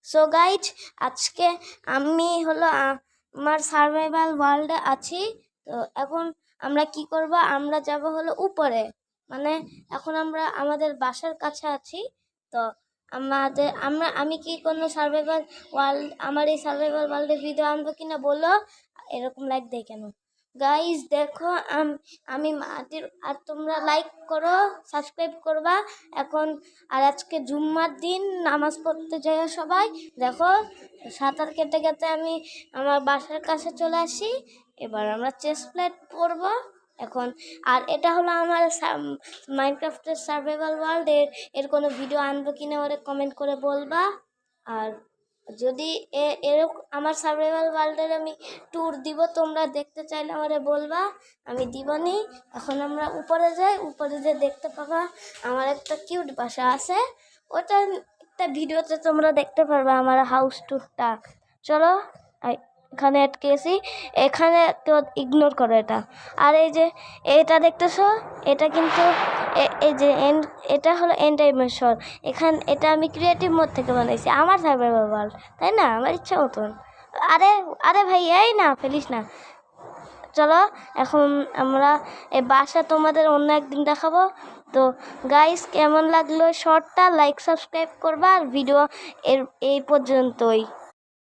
So guys, আজকে আমি হলো আমার সার্ভাইভাল ওয়ার্ল্ডে আছি। তো এখন আমরা কি করব, আমরা যাব হলো উপরে, মানে এখন আমরা আমাদের বাসার কাছে আছি। তো আমি কি কোনো সার্ভাইভাল ওয়ার্ল্ড, আমার এই সার্ভাইভাল ওয়ার্ল্ডের ভিডিও আনবো কিনা বলো। এরকম লাইক দেয় কেন গাইজ? দেখো আমি মাটির, আর তোমরা লাইক করো, সাবস্ক্রাইব করবা এখন। আর আজকে জুম্মার দিন, নামাজ পড়তে যাই সবাই। দেখো সাঁতার কেটে কেটে আমি আমার বাসার কাছে চলে আসি। এবার আমরা চেস্ট প্লেট পরবো এখন। আর এটা হলো আমার মাইনক্রাফটের সার্ভাইভাল ওয়ার্ল্ড। এর কোনো ভিডিও আনবো কিনা ওরে কমেন্ট করে বলবা। আর যদি এরকম আমার সার্ভাইভাল ওয়ার্ল্ডের আমি ট্যুর দিব, তোমরা দেখতে চাইলে আমারে বলবা, আমি দিবনি। এখন আমরা উপরে যাই, উপরে যে দেখতে পাবা আমার একটা কিউট বাসা আছে, ওটা একটা ভিডিওতে তোমরা দেখতে পারবা আমার হাউস ট্যুরটা। চলো এখানে আটকেছি, এখানে কেউ ইগনোর করো এটা। আর এই যে এটা দেখতেছো, এটা কিন্তু এই যে এটা হলো এন্ড টাইমের। এটা আমি ক্রিয়েটিভ মোড থেকে বানাইছি, আমার সার্ভাইভাল ওয়ার্ল্ড, তাই না? আমার ইচ্ছা মতন। আরে আরে ভাই, এই না ফেলিস না। চলো এখন আমরা এই বাসা তোমাদের অন্য একদিন দেখাবো। তো গাইস, কেমন লাগলো শর্টটা? লাইক সাবস্ক্রাইব করবা, আর ভিডিও এই পর্যন্তই।